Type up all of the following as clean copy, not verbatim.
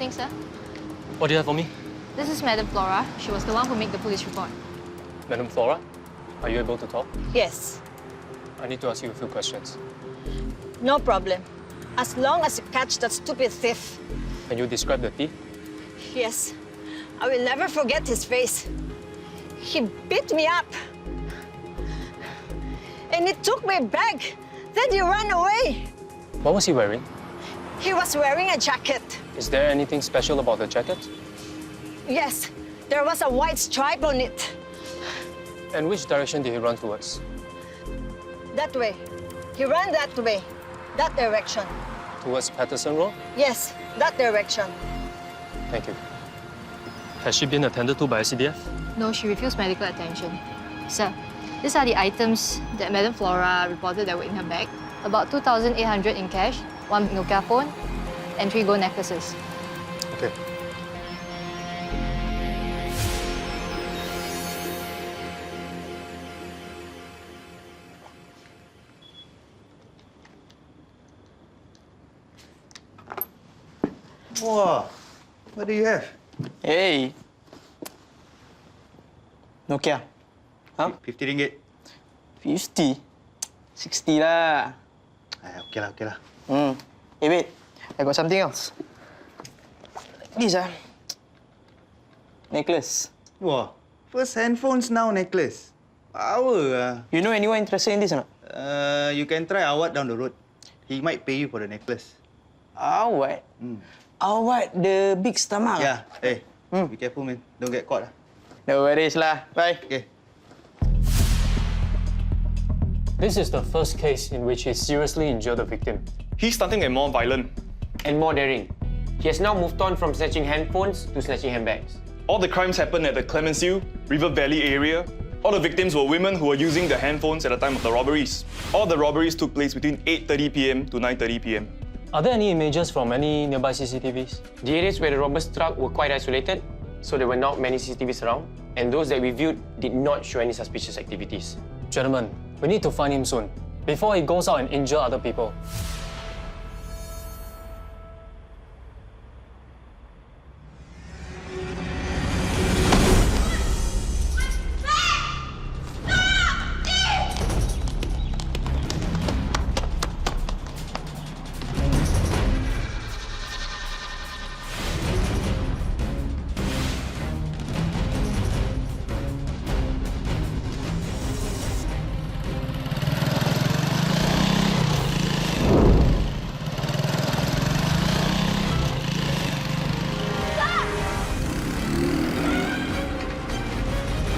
evening, sir. What do you have for me? This is Madam Flora. She was the one who made the police report. Madam Flora, are you able to talk? Yes, I need to ask you a few questions. no problem. As long as you catch that stupid thief. Can you describe the thief? Yes, I will never forget his face. He beat me up. And he took my bag. Then he ran away. What was he wearing? He was wearing a jacket. Is there anything special about the jacket? Yes, there was a white stripe on it. And which direction did he run towards? That way. He ran that way. That direction. Towards Patterson Road? Yes, that direction. Thank you. Has she been attended to by CDF? No, she refused medical attention. Sir, these are the items that Madam Flora reported that were in her bag. About 2,800 in cash, 1 Nokia phone, and 3 gold necklaces. Okay. Wow, what do you have? Hey. Nokia. Huh? 50 ringgit. 50? 60 lah. Okay lah. Hey, wait. I got something else. This, necklace. Wow, first handphones now necklace. Power. You know anyone interested in this or not? You can try Awad down the road. He might pay you for the necklace. Awad? Awad, the big stomach. Yeah, hey, be careful, man. Don't get caught. No worries lah. Bye. Okay. This is the first case in which he seriously injured the victim. He's starting and more violent. And more daring. He has now moved on from snatching handphones to snatching handbags. All the crimes happened at the Clemenceau, River Valley area. All the victims were women who were using the handphones at the time of the robberies. All the robberies took place between 8:30 p.m. to 9:30 p.m. Are there any images from any nearby CCTVs? The areas where the robbers struck were quite isolated, so there were not many CCTVs around, and those that we viewed did not show any suspicious activities. Gentlemen, we need to find him soon, before he goes out and injure other people.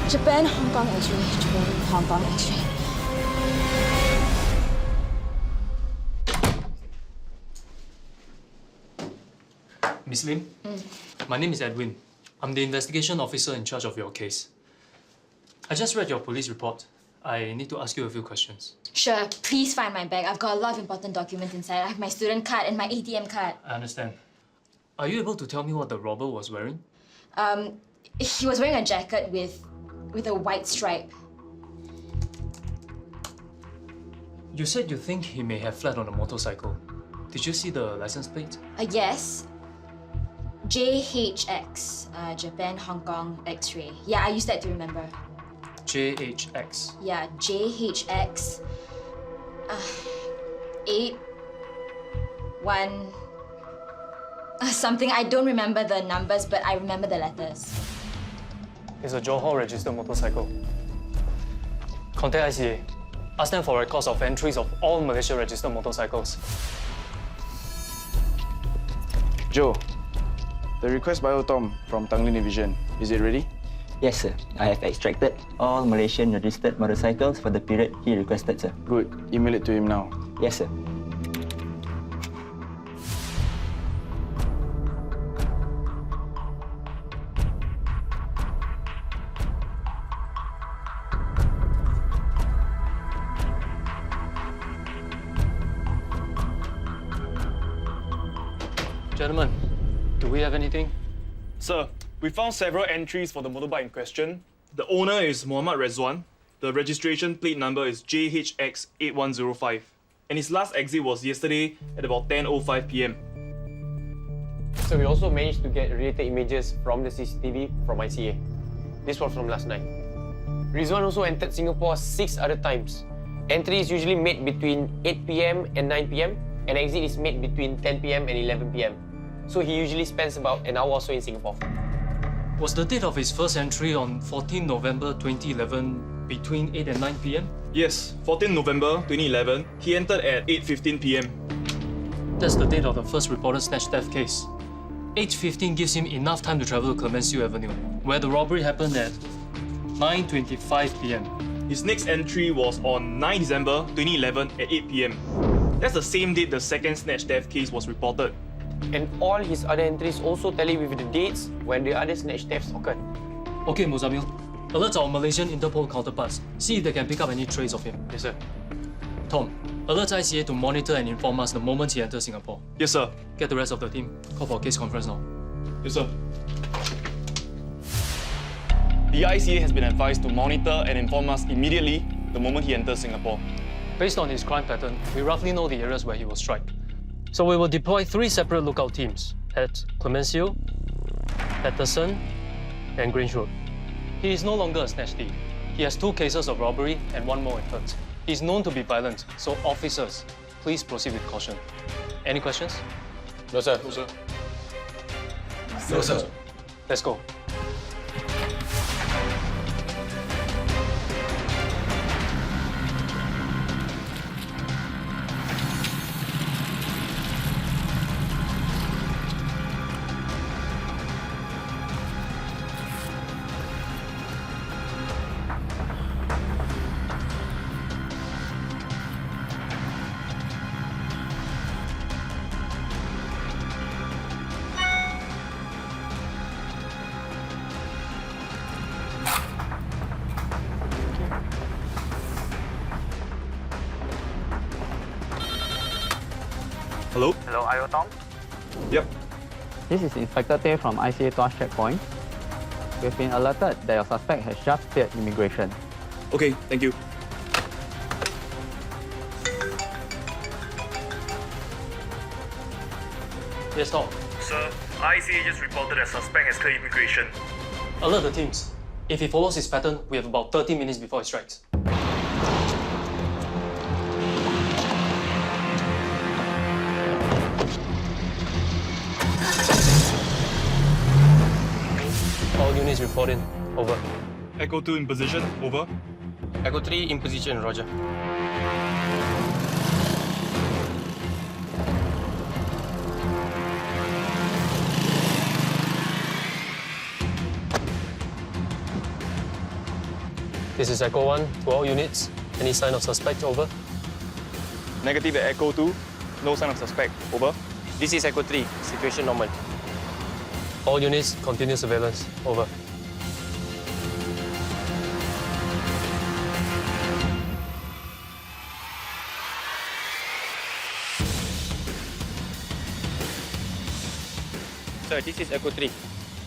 Japan, Hong Kong X-ray. Japan, Hong Kong X-ray. Miss Lim? My name is Edwin. I'm the investigation officer in charge of your case. I just read your police report. I need to ask you a few questions. Sure, please find my bag. I've got a lot of important documents inside. I have my student card and my ATM card. I understand. Are you able to tell me what the robber was wearing? He was wearing a jacket with a white stripe. You said you think he may have fled on a motorcycle. Did you see the license plate? Yes. JHX, Japan, Hong Kong X-ray. Yeah, I used that to remember. JHX. Yeah, JHX. 8 1 something. I don't remember the numbers, but I remember the letters. It's a Johor registered motorcycle. Contact ICA. Ask them for records of entries of all Malaysia registered motorcycles. Joe, the request bio Tom from Tanglin Division. Is it ready? Yes, sir. I have extracted all Malaysian registered motorcycles for the period he requested, sir. Good. Email it to him now. Yes, sir. Gentlemen, do we have anything? Sir, we found several entries for the motorbike in question. The owner is Muhammad Rezwan. The registration plate number is JHX8105. And his last exit was yesterday at about 10:05 p.m. So we also managed to get related images from the CCTV from ICA. This was from last night. Rizwan also entered Singapore 6 other times. Entry is usually made between 8 p.m. and 9 p.m. and exit is made between 10 p.m. and 11 p.m. So he usually spends about an hour or so in Singapore. Was the date of his first entry on 14 November 2011 between 8 and 9 p.m.? Yes, 14 November 2011, he entered at 8:15 p.m. That's the date of the first reported snatch theft case. 8:15 gives him enough time to travel to Clemenceau Avenue, where the robbery happened at 9:25 p.m. His next entry was on 9 December 2011 at 8 p.m. That's the same date the second snatch theft case was reported. And all his other entries also tally with the dates when the other snatch thefts occurred. Okay, Muzamil. Alert our Malaysian Interpol counterparts. See if they can pick up any trace of him. Yes, sir. Tom, alert ICA to monitor and inform us the moment he enters Singapore. Yes, sir. Get the rest of the team. Call for a case conference now. Yes, sir. The ICA has been advised to monitor and inform us immediately the moment he enters Singapore. Based on his crime pattern, we roughly know the areas where he will strike. So we will deploy 3 separate lookout teams at Clemenceau, Patterson, and Grange Road. He is no longer a snatch thief. He has 2 cases of robbery and 1 more in Perth. He's known to be violent, so officers, please proceed with caution. Any questions? No, sir. No, sir. No, sir. Let's go. Hello? Hello, are you Tom? Yep. This is Inspector Tay from ICA Tuas Checkpoint. We've been alerted that your suspect has just cleared immigration. Okay, thank you. Yes, Tom. Sir, ICA just reported that suspect has cleared immigration. Alert the teams. If he follows his pattern, we have about 30 minutes before he strikes. All units report in. Over. Echo 2 in position, over. Echo 3 in position, roger. This is Echo 1 to all units. Any sign of suspect? Over. Negative at Echo 2, no sign of suspect, over. This is Echo 3, situation normal. All units, continue surveillance. Over. Sir, this is Echo 3.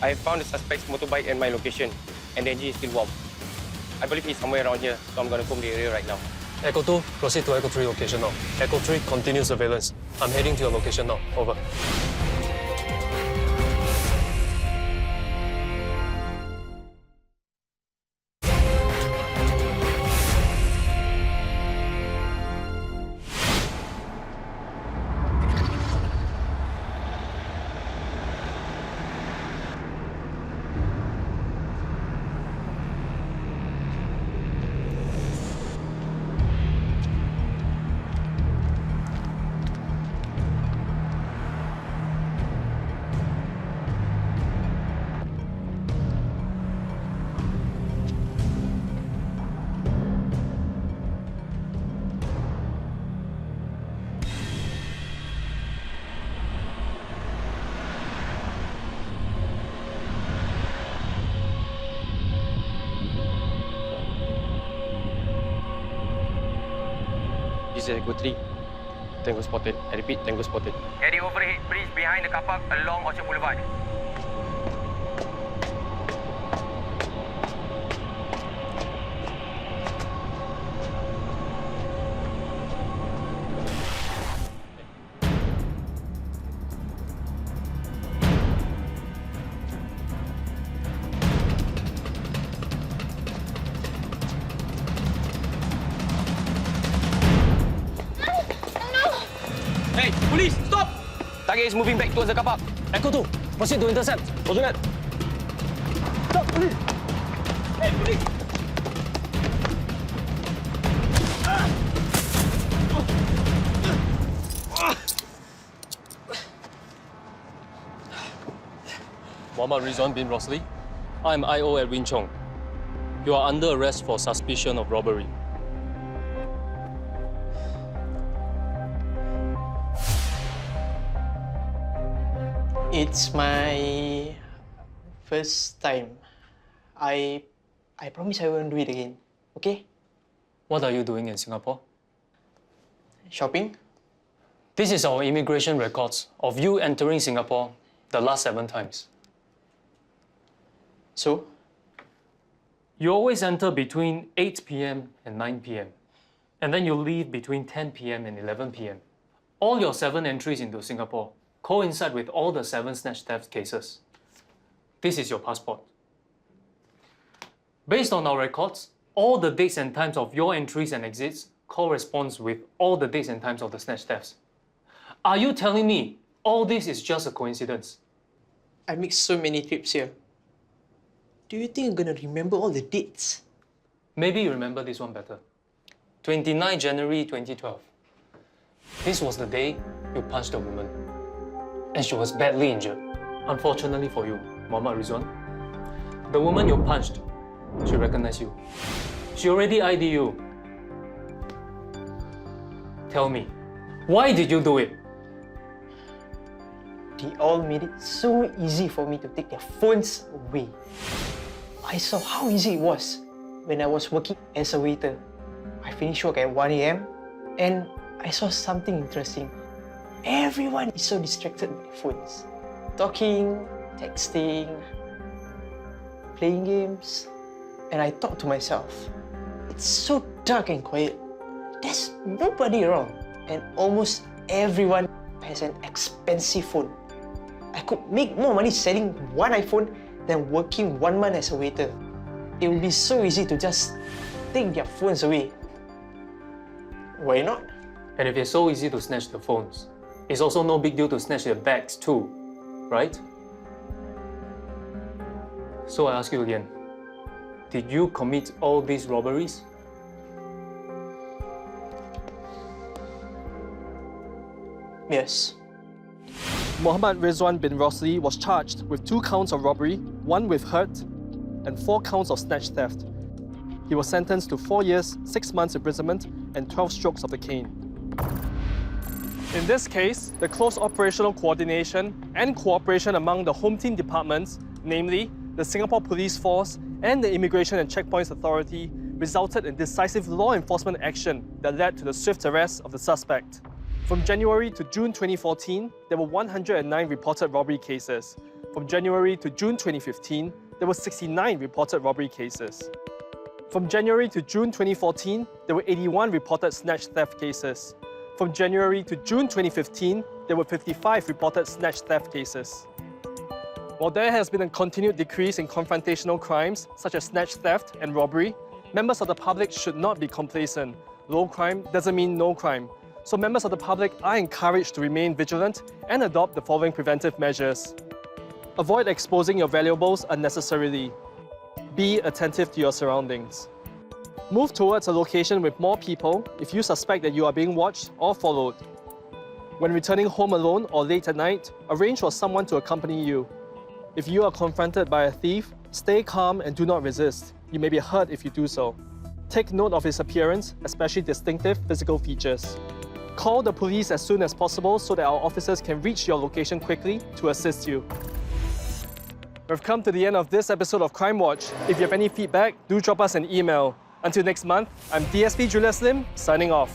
I have found the suspect's motorbike at my location, and the engine is still warm. I believe he's somewhere around here, so I'm going to comb the area right now. Echo 2, proceed to Echo 3 location now. Echo 3, continue surveillance. I'm heading to your location now. Over. This is Echo 3. Tango spotted. I repeat, Tango spotted. At the overhead bridge behind the car park along Orchard Boulevard. target is moving back towards the car park. Echo 2, proceed to intercept. Roger that. Stop, police! Hey, police! Muhammad Rizwan bin Rosli. I'm IO at Wing Chong. You are under arrest for suspicion of robbery. It's my first time. I promise I won't do it again. Okay? What are you doing in Singapore? Shopping? This is our immigration records of you entering Singapore the last 7 times. So? You always enter between 8 p.m. and 9 p.m. And then you leave between 10 p.m. and 11 p.m. All your 7 entries into Singapore coincide with all the 7 snatch theft cases. This is your passport. Based on our records, all the dates and times of your entries and exits corresponds with all the dates and times of the snatch thefts. Are you telling me all this is just a coincidence? I make so many trips here. Do you think I'm gonna remember all the dates? Maybe you remember this one better. 29 January 2012. This was the day you punched a woman. And she was badly injured. Unfortunately for you, Muhammad Rizwan, the woman you punched, she recognized you. She already ID'd you. Tell me, why did you do it? They all made it so easy for me to take their phones away. I saw how easy it was when I was working as a waiter. I finished work at 1 a.m. and I saw something interesting. Everyone is so distracted with their phones. Talking, texting, playing games. And I thought to myself, it's so dark and quiet. There's nobody around. And almost everyone has an expensive phone. I could make more money selling one iPhone than working 1 month as a waiter. It would be so easy to just take their phones away. Why not? And if it's so easy to snatch the phones, it's also no big deal to snatch their bags too, right? So I ask you again, did you commit all these robberies? Yes. Muhammad Rizwan bin Rosli was charged with 2 counts of robbery, 1 with hurt, and 4 counts of snatch theft. He was sentenced to 4 years, 6 months imprisonment, and 12 strokes of the cane. In this case, the close operational coordination and cooperation among the Home Team departments, namely the Singapore Police Force and the Immigration and Checkpoints Authority, resulted in decisive law enforcement action that led to the swift arrest of the suspect. From January to June 2014, there were 109 reported robbery cases. From January to June 2015, there were 69 reported robbery cases. From January to June 2014, there were 81 reported snatch theft cases. From January to June 2015, there were 55 reported snatch theft cases. While there has been a continued decrease in confrontational crimes such as snatch theft and robbery, members of the public should not be complacent. Low crime doesn't mean no crime. So members of the public are encouraged to remain vigilant and adopt the following preventive measures. Avoid exposing your valuables unnecessarily. Be attentive to your surroundings. Move towards a location with more people if you suspect that you are being watched or followed. When returning home alone or late at night, arrange for someone to accompany you. If you are confronted by a thief, stay calm and do not resist. You may be hurt if you do so. Take note of his appearance, especially distinctive physical features. Call the police as soon as possible so that our officers can reach your location quickly to assist you. We've come to the end of this episode of Crimewatch. If you have any feedback, do drop us an email. Until next month, I'm DSP Julius Lim, signing off.